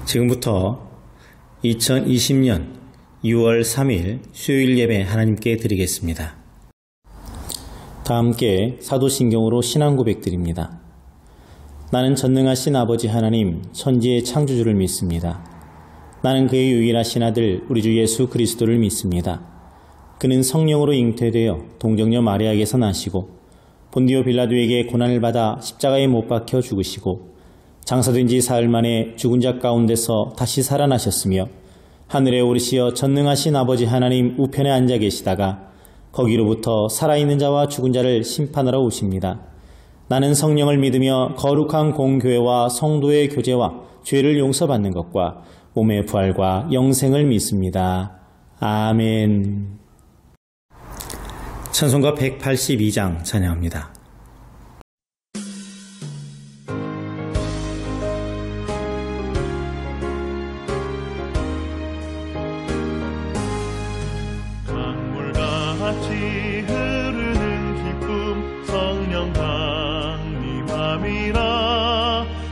지금부터 2020년 6월 3일 수요일 예배 하나님께 드리겠습니다. 다 함께 사도신경으로 신앙 고백드립니다. 나는 전능하신 아버지 하나님 천지의 창조주를 믿습니다. 나는 그의 유일하신 아들 우리 주 예수 그리스도를 믿습니다. 그는 성령으로 잉태되어 동정녀 마리아에게서 나시고 본디오 빌라도에게 고난을 받아 십자가에 못 박혀 죽으시고 장사된 지 사흘 만에 죽은 자 가운데서 다시 살아나셨으며 하늘에 오르시어 전능하신 아버지 하나님 우편에 앉아 계시다가 거기로부터 살아있는 자와 죽은 자를 심판하러 오십니다. 나는 성령을 믿으며 거룩한 공교회와 성도의 교제와 죄를 용서받는 것과 몸의 부활과 영생을 믿습니다. 아멘. 찬송가 182장 찬양합니다. 강물같이 흐르는 기쁨 성령 강림함이라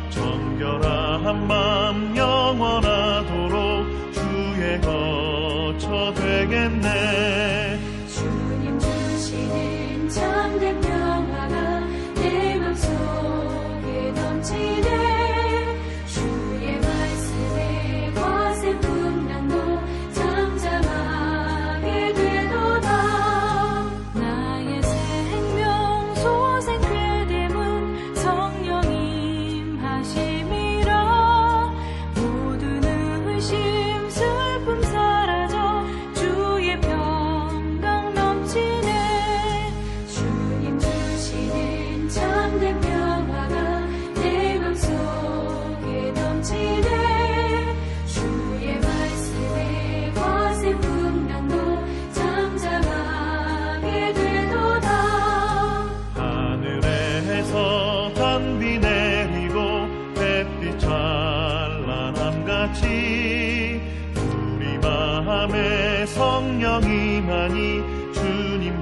정결한 맘 영원하도록 주의 거처 되겠네. 주님 주시는 참된 평화가 내 맘속에 넘치네. 주의 말씀에 거센 풍랑도 잠잠하게 되도다. 나의 생명 소생 쾌됨은 성령 임하심이라. 모든 의심 슬픔 사라져 주의 평강 넘치네. 주님 주시는 참된 평화가 내 맘속에 넘치네. 주의 말씀에 거센 풍랑도 잠잠하게 되도다. 하늘에서 단비 내리고 햇빛 찬란함같이 우리 마음에 성령 임하니 주님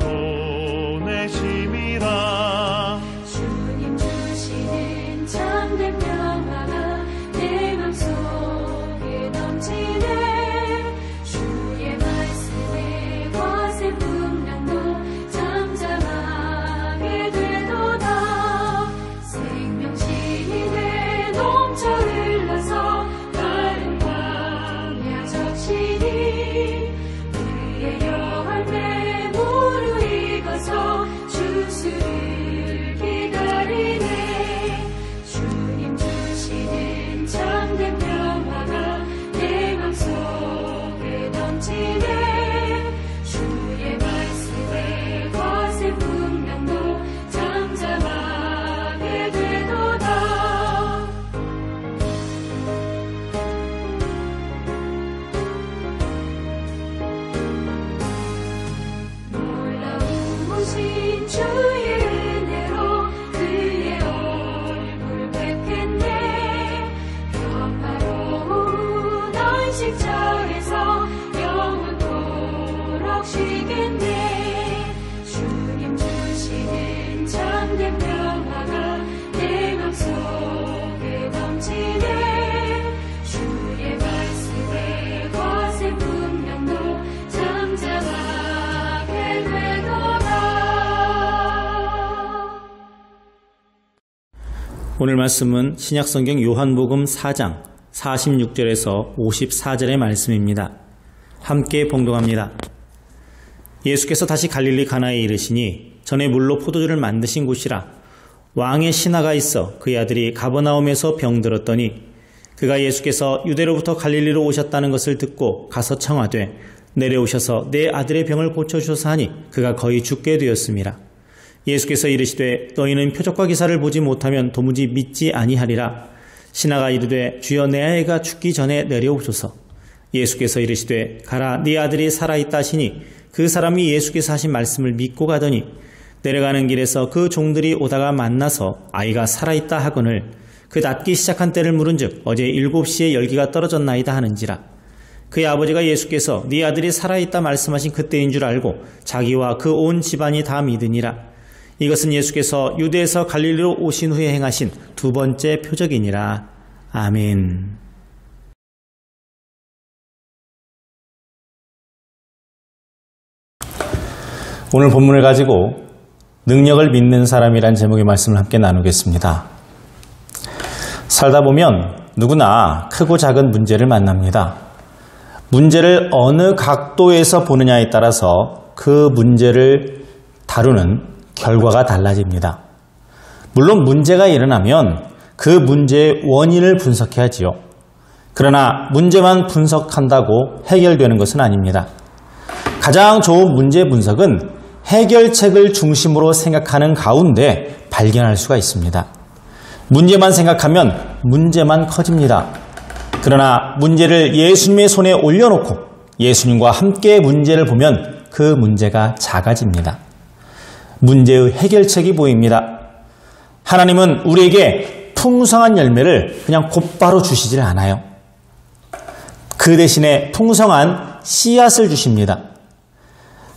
보내심이라. 주님 주시는 참된 평화가 내 맘속에 넘치네. 주의 말씀에 거센 풍랑도 잠잠하게 되도다. 생명신에 넘쳐 흘러서 다른 광야 적시니 그의 열매 무르익어서 주수를 기다리네. 주님 주시는 참된 평화가 내 맘속에 넘치네. 주의 말씀에 거센 풍랑도 잠잠하게 되도다. 놀라우신 주의 은혜로 그의 얼굴 뵙겠네. 평화로운 안식처에서 영원토록 쉬겠네. 주님 주시는 참된 평화가 내 맘속에 넘치네. 주의 말씀에 거센 풍랑도 잠잠하게 되도다. 오늘 말씀은 신약성경 요한복음 4장 46절에서 54절의 말씀입니다. 함께 봉독합니다. 예수께서 다시 갈릴리 가나에 이르시니 전에 물로 포도주를 만드신 곳이라. 왕의 신하가 있어 그의 아들이 가버나움에서 병들었더니 그가 예수께서 유대로부터 갈릴리로 오셨다는 것을 듣고 가서 청하되 내려오셔서 내 아들의 병을 고쳐주소서 하니 그가 거의 죽게 되었음이라. 예수께서 이르시되 너희는 표적과 기사를 보지 못하면 도무지 믿지 아니하리라. 신하가 이르되 주여 내 아이가 죽기 전에 내려오소서. 예수께서 이르시되 가라 네 아들이 살아있다 하시니 그 사람이 예수께서 하신 말씀을 믿고 가더니 내려가는 길에서 그 종들이 오다가 만나서 아이가 살아있다 하거늘 그 낫기 시작한 때를 물은즉 어제 7시에 열기가 떨어졌나이다 하는지라. 그의 아버지가 예수께서 네 아들이 살아있다 말씀하신 그때인 줄 알고 자기와 그 온 집안이 다 믿으니라. 이것은 예수께서 유대에서 갈릴리로 오신 후에 행하신 두 번째 표적이니라. 아멘. 오늘 본문을 가지고 능력을 믿는 사람이란 제목의 말씀을 함께 나누겠습니다. 살다 보면 누구나 크고 작은 문제를 만납니다. 문제를 어느 각도에서 보느냐에 따라서 그 문제를 다루는 결과가 달라집니다. 물론 문제가 일어나면 그 문제의 원인을 분석해야지요. 그러나 문제만 분석한다고 해결되는 것은 아닙니다. 가장 좋은 문제 분석은 해결책을 중심으로 생각하는 가운데 발견할 수가 있습니다. 문제만 생각하면 문제만 커집니다. 그러나 문제를 예수님의 손에 올려놓고 예수님과 함께 문제를 보면 그 문제가 작아집니다. 문제의 해결책이 보입니다. 하나님은 우리에게 풍성한 열매를 그냥 곧바로 주시질 않아요. 그 대신에 풍성한 씨앗을 주십니다.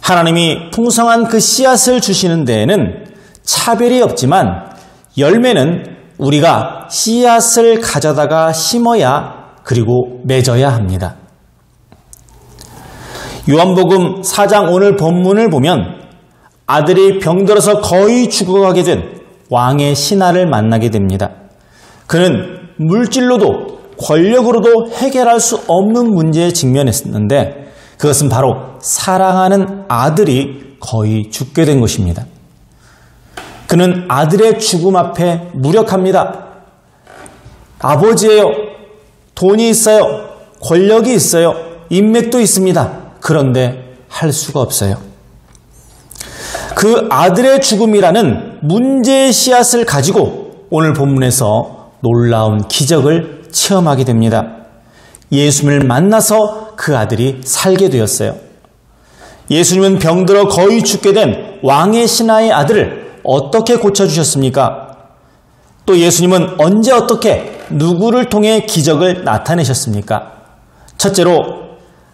하나님이 풍성한 그 씨앗을 주시는 데에는 차별이 없지만 열매는 우리가 씨앗을 가져다가 심어야 그리고 맺어야 합니다. 요한복음 4장 오늘 본문을 보면 아들이 병들어서 거의 죽어가게 된 왕의 신하를 만나게 됩니다. 그는 물질로도 권력으로도 해결할 수 없는 문제에 직면했었는데 그것은 바로 사랑하는 아들이 거의 죽게 된 것입니다. 그는 아들의 죽음 앞에 무력합니다. 아버지예요. 돈이 있어요. 권력이 있어요. 인맥도 있습니다. 그런데 할 수가 없어요. 그 아들의 죽음이라는 문제의 씨앗을 가지고 오늘 본문에서 놀라운 기적을 체험하게 됩니다. 예수님을 만나서 그 아들이 살게 되었어요. 예수님은 병들어 거의 죽게 된 왕의 신하의 아들을 어떻게 고쳐주셨습니까? 또 예수님은 언제 어떻게 누구를 통해 기적을 나타내셨습니까? 첫째로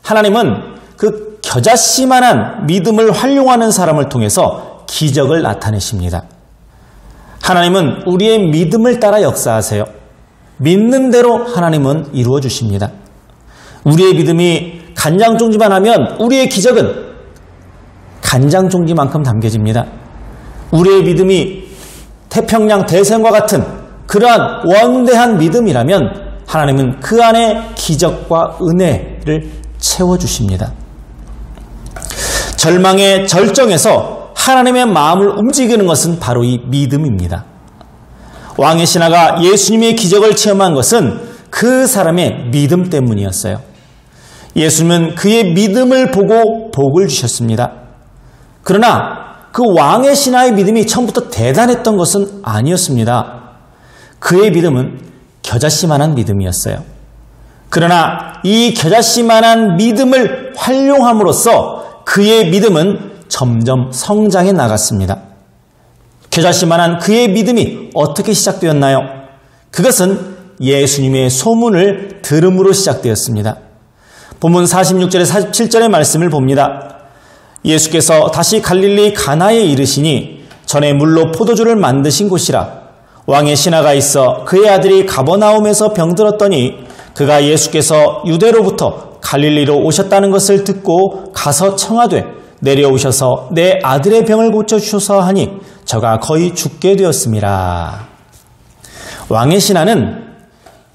하나님은 그 겨자씨만한 믿음을 활용하는 사람을 통해서 기적을 나타내십니다. 하나님은 우리의 믿음을 따라 역사하세요. 믿는 대로 하나님은 이루어 주십니다. 우리의 믿음이 간장종지만 하면 우리의 기적은 간장종지만큼 담겨집니다. 우리의 믿음이 태평양 대생과 같은 그러한 원대한 믿음이라면 하나님은 그 안에 기적과 은혜를 채워주십니다. 절망의 절정에서 하나님의 마음을 움직이는 것은 바로 이 믿음입니다. 왕의 신하가 예수님의 기적을 체험한 것은 그 사람의 믿음 때문이었어요. 예수님은 그의 믿음을 보고 복을 주셨습니다. 그러나 그 왕의 신하의 믿음이 처음부터 대단했던 것은 아니었습니다. 그의 믿음은 겨자씨만한 믿음이었어요. 그러나 이 겨자씨만한 믿음을 활용함으로써 그의 믿음은 점점 성장해 나갔습니다. 겨자씨만한 그의 믿음이 어떻게 시작되었나요? 그것은 예수님의 소문을 들음으로 시작되었습니다. 본문 46절에 47절의 말씀을 봅니다. 예수께서 다시 갈릴리 가나에 이르시니 전에 물로 포도주를 만드신 곳이라. 왕의 신하가 있어 그의 아들이 가버나움에서 병들었더니 그가 예수께서 유대로부터 갈릴리로 오셨다는 것을 듣고 가서 청하되 내려오셔서 내 아들의 병을 고쳐주소서 하니 저가 거의 죽게 되었습니다. 왕의 신하는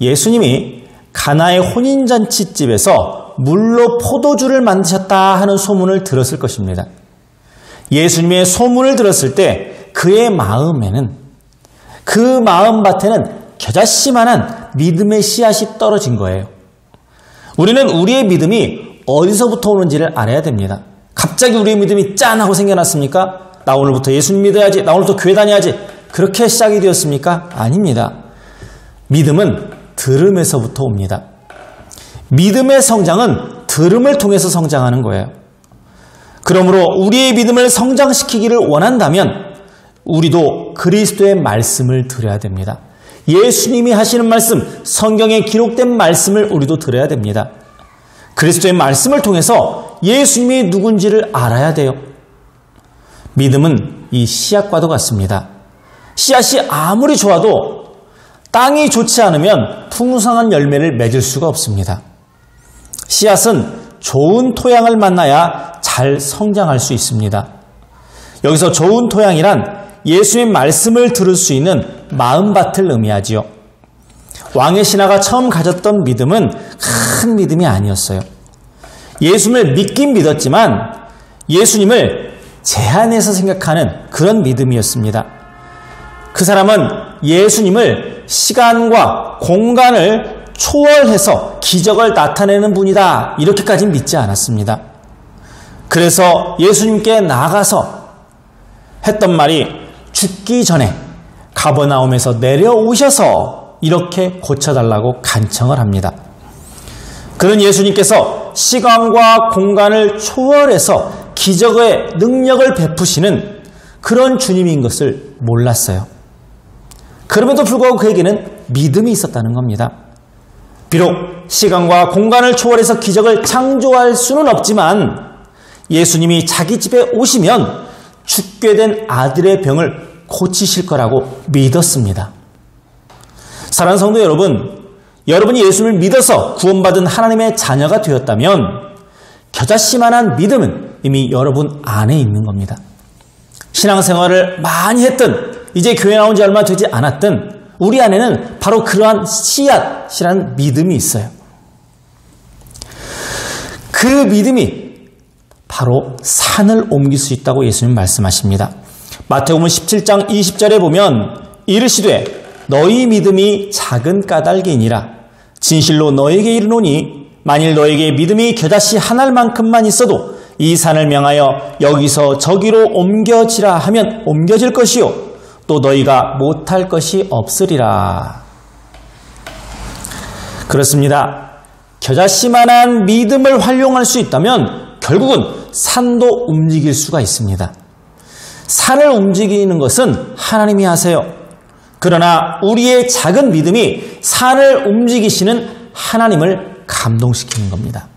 예수님이 가나의 혼인잔치집에서 물로 포도주를 만드셨다 하는 소문을 들었을 것입니다. 예수님의 소문을 들었을 때 그의 마음에는, 그 마음밭에는 겨자씨만한 믿음의 씨앗이 떨어진 거예요. 우리는 우리의 믿음이 어디서부터 오는지를 알아야 됩니다. 갑자기 우리의 믿음이 짠 하고 생겨났습니까? 나 오늘부터 예수님 믿어야지, 나 오늘부터 교회 다녀야지, 그렇게 시작이 되었습니까? 아닙니다. 믿음은 들음에서부터 옵니다. 믿음의 성장은 들음을 통해서 성장하는 거예요. 그러므로 우리의 믿음을 성장시키기를 원한다면 우리도 그리스도의 말씀을 들어야 됩니다. 예수님이 하시는 말씀, 성경에 기록된 말씀을 우리도 들어야 됩니다. 그리스도의 말씀을 통해서 예수님이 누군지를 알아야 돼요. 믿음은 이 씨앗과도 같습니다. 씨앗이 아무리 좋아도 땅이 좋지 않으면 풍성한 열매를 맺을 수가 없습니다. 씨앗은 좋은 토양을 만나야 잘 성장할 수 있습니다. 여기서 좋은 토양이란 예수님의 말씀을 들을 수 있는 마음밭을 의미하지요. 왕의 신하가 처음 가졌던 믿음은 큰 믿음이 아니었어요. 예수님을 믿긴 믿었지만 예수님을 제한해서 생각하는 그런 믿음이었습니다. 그 사람은 예수님을 시간과 공간을 초월해서 기적을 나타내는 분이다, 이렇게까지는 믿지 않았습니다. 그래서 예수님께 나가서 했던 말이 죽기 전에 가버나움에서 내려오셔서 이렇게 고쳐달라고 간청을 합니다. 그런 예수님께서 시간과 공간을 초월해서 기적의 능력을 베푸시는 그런 주님인 것을 몰랐어요. 그럼에도 불구하고 그에게는 믿음이 있었다는 겁니다. 비록 시간과 공간을 초월해서 기적을 창조할 수는 없지만 예수님이 자기 집에 오시면 죽게 된 아들의 병을 고치실 거라고 믿었습니다. 사랑하는 성도 여러분, 여러분이 예수님을 믿어서 구원받은 하나님의 자녀가 되었다면 겨자씨만한 믿음은 이미 여러분 안에 있는 겁니다. 신앙생활을 많이 했든 이제 교회 나온 지 얼마 되지 않았든 우리 안에는 바로 그러한 씨앗이라는 믿음이 있어요. 그 믿음이 바로 산을 옮길 수 있다고 예수님 말씀하십니다. 마태복음 17장 20절에 보면 이르시되 너희 믿음이 작은 까닭이니라. 진실로 너에게 이르노니 만일 너에게 믿음이 겨자씨 한 알만큼만 있어도 이 산을 명하여 여기서 저기로 옮겨지라 하면 옮겨질 것이요 또 너희가 못할 것이 없으리라. 그렇습니다. 겨자씨만한 믿음을 활용할 수 있다면 결국은 산도 움직일 수가 있습니다. 산을 움직이는 것은 하나님이 하세요. 그러나 우리의 작은 믿음이 산을 움직이시는 하나님을 감동시키는 겁니다.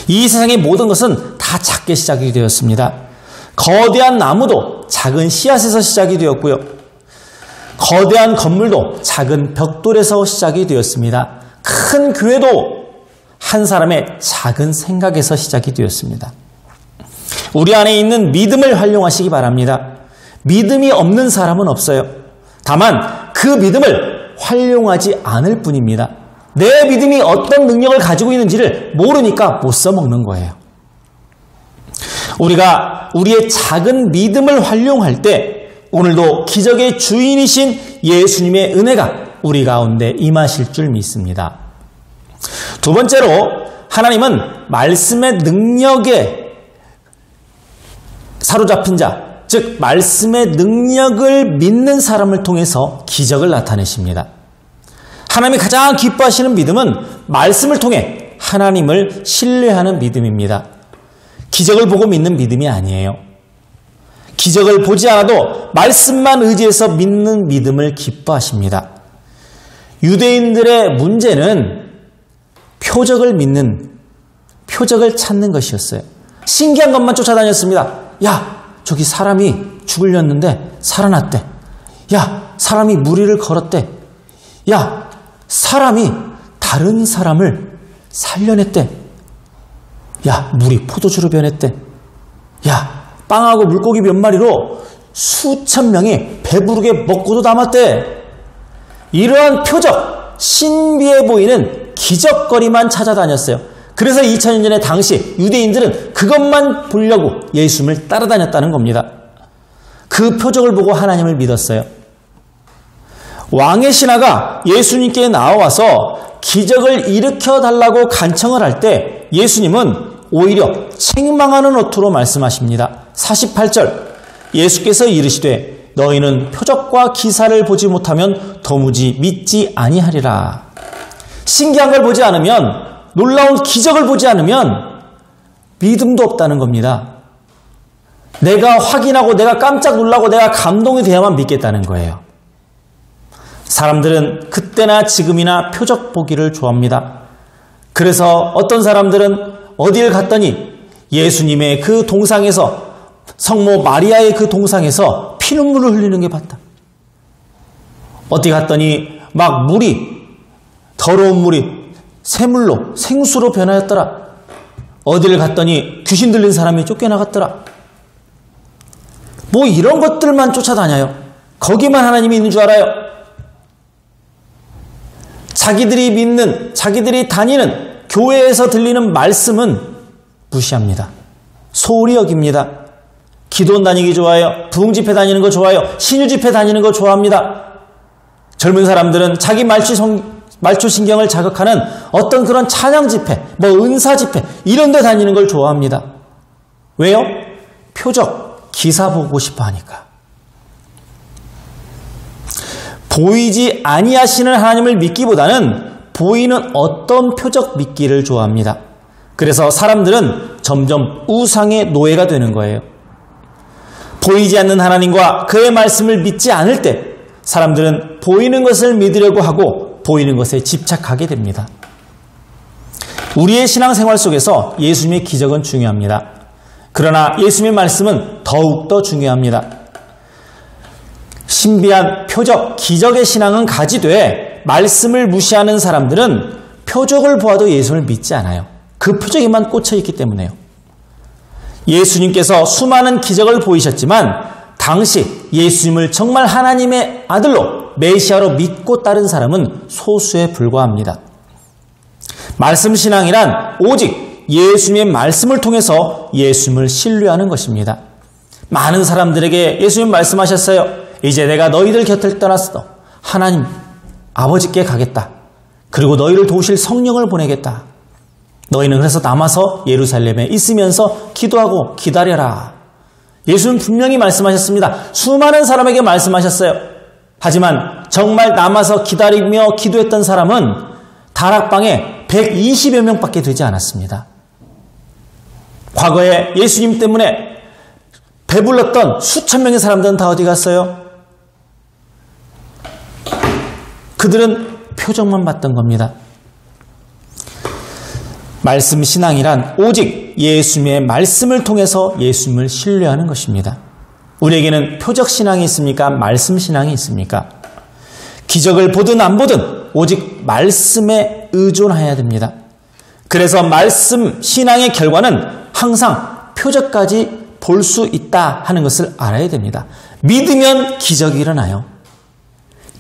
이 세상의 모든 것은 다 작게 시작이 되었습니다. 거대한 나무도 작은 씨앗에서 시작이 되었고요. 거대한 건물도 작은 벽돌에서 시작이 되었습니다. 큰 교회도 한 사람의 작은 생각에서 시작이 되었습니다. 우리 안에 있는 믿음을 활용하시기 바랍니다. 믿음이 없는 사람은 없어요. 다만 그 믿음을 활용하지 않을 뿐입니다. 내 믿음이 어떤 능력을 가지고 있는지를 모르니까 못 써먹는 거예요. 우리가 우리의 작은 믿음을 활용할 때 오늘도 기적의 주인이신 예수님의 은혜가 우리 가운데 임하실 줄 믿습니다. 두 번째로 하나님은 말씀의 능력에 사로잡힌 자, 즉 말씀의 능력을 믿는 사람을 통해서 기적을 나타내십니다. 하나님이 가장 기뻐하시는 믿음은 말씀을 통해 하나님을 신뢰하는 믿음입니다. 기적을 보고 믿는 믿음이 아니에요. 기적을 보지 않아도 말씀만 의지해서 믿는 믿음을 기뻐하십니다. 유대인들의 문제는 표적을 찾는 것이었어요. 신기한 것만 쫓아다녔습니다. 야, 저기 사람이 죽으렸는데 살아났대. 야, 사람이 무리를 걸었대. 야, 사람이 다른 사람을 살려냈대. 야, 물이 포도주로 변했대. 야, 빵하고 물고기 몇 마리로 수천 명이 배부르게 먹고도 남았대. 이러한 표적, 신비해 보이는 기적거리만 찾아다녔어요. 그래서 2000년 전에 당시 유대인들은 그것만 보려고 예수님을 따라다녔다는 겁니다. 그 표적을 보고 하나님을 믿었어요. 왕의 신하가 예수님께 나와서 기적을 일으켜달라고 간청을 할 때 예수님은 오히려 책망하는 어투로 말씀하십니다. 48절 예수께서 이르시되 너희는 표적과 기사를 보지 못하면 도무지 믿지 아니하리라. 신기한 걸 보지 않으면, 놀라운 기적을 보지 않으면 믿음도 없다는 겁니다. 내가 확인하고 내가 깜짝 놀라고 내가 감동이 돼야만 믿겠다는 거예요. 사람들은 그때나 지금이나 표적 보기를 좋아합니다. 그래서 어떤 사람들은 어딜 갔더니 예수님의 그 동상에서, 성모 마리아의 그 동상에서 피눈물을 흘리는 게 봤다. 어디 갔더니 막 물이, 더러운 물이 샘물로, 생수로 변하였더라. 어디를 갔더니 귀신 들린 사람이 쫓겨나갔더라. 뭐 이런 것들만 쫓아다녀요. 거기만 하나님이 있는 줄 알아요. 자기들이 믿는, 자기들이 다니는 교회에서 들리는 말씀은 무시합니다. 소홀히 여깁니다. 기도원 다니기 좋아해요. 부흥집회 다니는 거 좋아해요. 신유집회 다니는 거 좋아합니다. 젊은 사람들은 자기 말초신경을 자극하는 어떤 그런 찬양집회, 뭐 은사집회 이런 데 다니는 걸 좋아합니다. 왜요? 표적, 기사 보고 싶어 하니까. 보이지 아니하시는 하나님을 믿기보다는 보이는 어떤 표적 믿기를 좋아합니다. 그래서 사람들은 점점 우상의 노예가 되는 거예요. 보이지 않는 하나님과 그의 말씀을 믿지 않을 때 사람들은 보이는 것을 믿으려고 하고 보이는 것에 집착하게 됩니다. 우리의 신앙생활 속에서 예수님의 기적은 중요합니다. 그러나 예수님의 말씀은 더욱더 중요합니다. 신비한 표적, 기적의 신앙은 가지되 말씀을 무시하는 사람들은 표적을 보아도 예수를 믿지 않아요. 그 표적에만 꽂혀 있기 때문에요. 예수님께서 수많은 기적을 보이셨지만 당시 예수님을 정말 하나님의 아들로 메시아로 믿고 따른 사람은 소수에 불과합니다. 말씀 신앙이란 오직 예수님의 말씀을 통해서 예수님을 신뢰하는 것입니다. 많은 사람들에게 예수님 말씀하셨어요. 이제 내가 너희들 곁을 떠났어. 하나님 아버지께 가겠다. 그리고 너희를 도우실 성령을 보내겠다. 너희는 그래서 남아서 예루살렘에 있으면서 기도하고 기다려라. 예수는 분명히 말씀하셨습니다. 수많은 사람에게 말씀하셨어요. 하지만 정말 남아서 기다리며 기도했던 사람은 다락방에 120여 명밖에 되지 않았습니다. 과거에 예수님 때문에 배불렀던 수천 명의 사람들은 다 어디 갔어요? 그들은 표적만 봤던 겁니다. 말씀 신앙이란 오직 예수님의 말씀을 통해서 예수님을 신뢰하는 것입니다. 우리에게는 표적 신앙이 있습니까? 말씀 신앙이 있습니까? 기적을 보든 안 보든 오직 말씀에 의존해야 됩니다. 그래서 말씀 신앙의 결과는 항상 표적까지 볼 수 있다 하는 것을 알아야 됩니다. 믿으면 기적이 일어나요.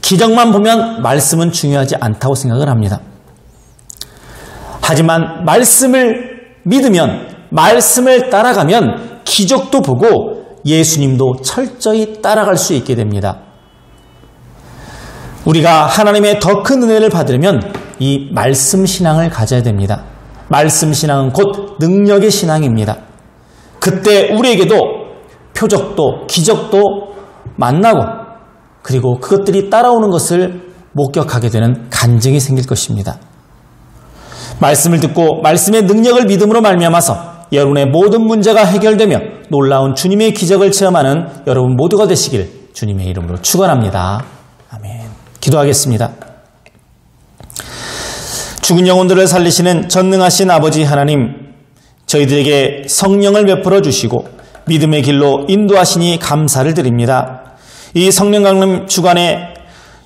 기적만 보면 말씀은 중요하지 않다고 생각을 합니다. 하지만 말씀을 믿으면, 말씀을 따라가면 기적도 보고 예수님도 철저히 따라갈 수 있게 됩니다. 우리가 하나님의 더 큰 은혜를 받으려면 이 말씀 신앙을 가져야 됩니다. 말씀 신앙은 곧 능력의 신앙입니다. 그때 우리에게도 표적도 기적도 만나고 그리고 그것들이 따라오는 것을 목격하게 되는 간증이 생길 것입니다. 말씀을 듣고 말씀의 능력을 믿음으로 말미암아서 여러분의 모든 문제가 해결되며 놀라운 주님의 기적을 체험하는 여러분 모두가 되시길 주님의 이름으로 축원합니다. 아멘. 기도하겠습니다. 죽은 영혼들을 살리시는 전능하신 아버지 하나님, 저희들에게 성령을 베풀어 주시고 믿음의 길로 인도하시니 감사를 드립니다. 이 성령 강림 주간에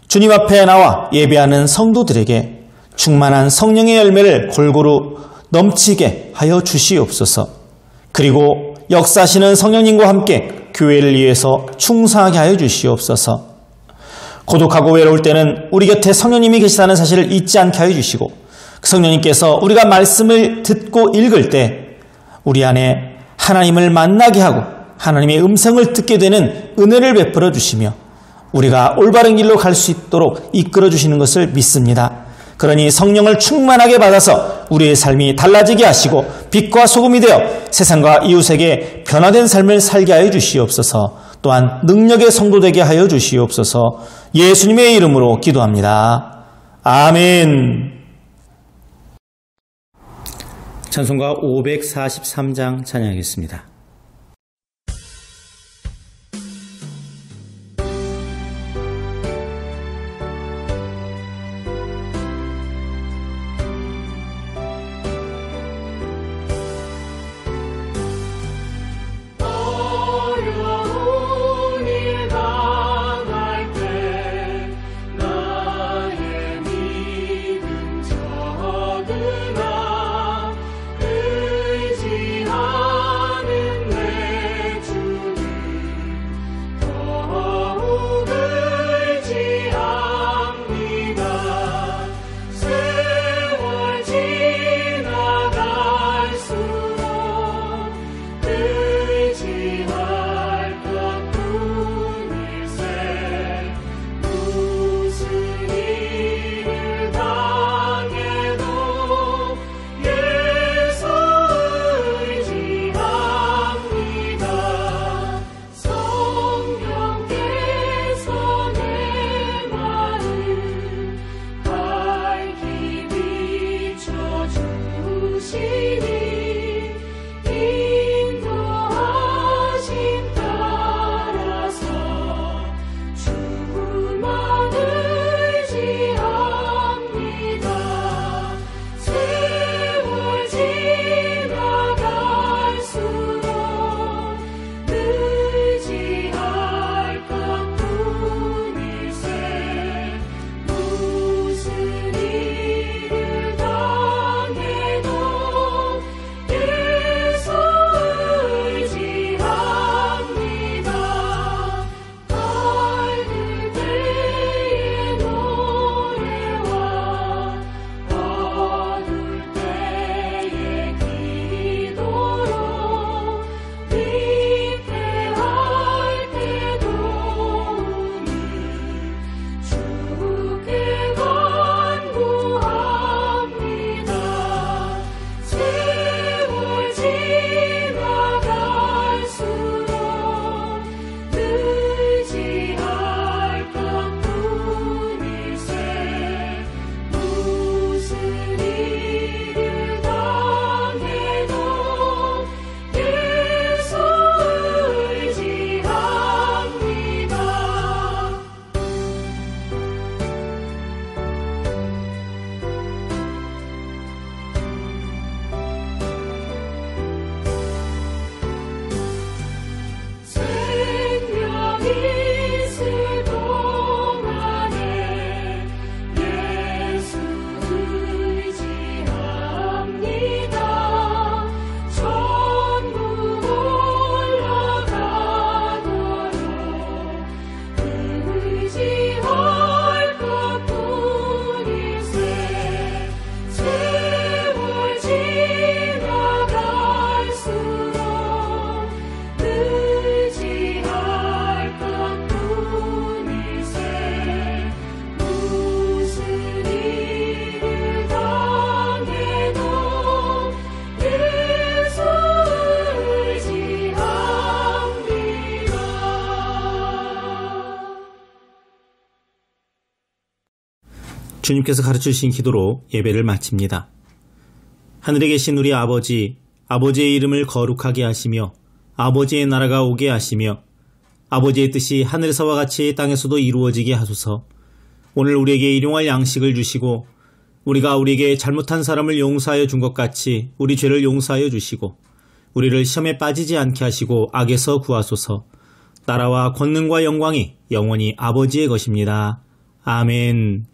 주님 앞에 나와 예배하는 성도들에게 충만한 성령의 열매를 골고루 넘치게 하여 주시옵소서. 그리고 역사하시는 성령님과 함께 교회를 위해서 충성하게 하여 주시옵소서. 고독하고 외로울 때는 우리 곁에 성령님이 계시다는 사실을 잊지 않게 하여 주시고 그 성령님께서 우리가 말씀을 듣고 읽을 때 우리 안에 하나님을 만나게 하고 하나님의 음성을 듣게 되는 은혜를 베풀어 주시며 우리가 올바른 길로 갈 수 있도록 이끌어 주시는 것을 믿습니다. 그러니 성령을 충만하게 받아서 우리의 삶이 달라지게 하시고 빛과 소금이 되어 세상과 이웃에게 변화된 삶을 살게 하여 주시옵소서. 또한 능력의 성도 되게 하여 주시옵소서. 예수님의 이름으로 기도합니다. 아멘. 찬송가 543장 찬양하겠습니다. 의지하는 주님께서 가르쳐주신 기도로 예배를 마칩니다. 하늘에 계신 우리 아버지, 아버지의 이름을 거룩하게 하시며 아버지의 나라가 오게 하시며 아버지의 뜻이 하늘에서와 같이 땅에서도 이루어지게 하소서. 오늘 우리에게 일용할 양식을 주시고 우리가 우리에게 잘못한 사람을 용서하여 준 것 같이 우리 죄를 용서하여 주시고 우리를 시험에 빠지지 않게 하시고 악에서 구하소서. 나라와 권능과 영광이 영원히 아버지의 것입니다. 아멘.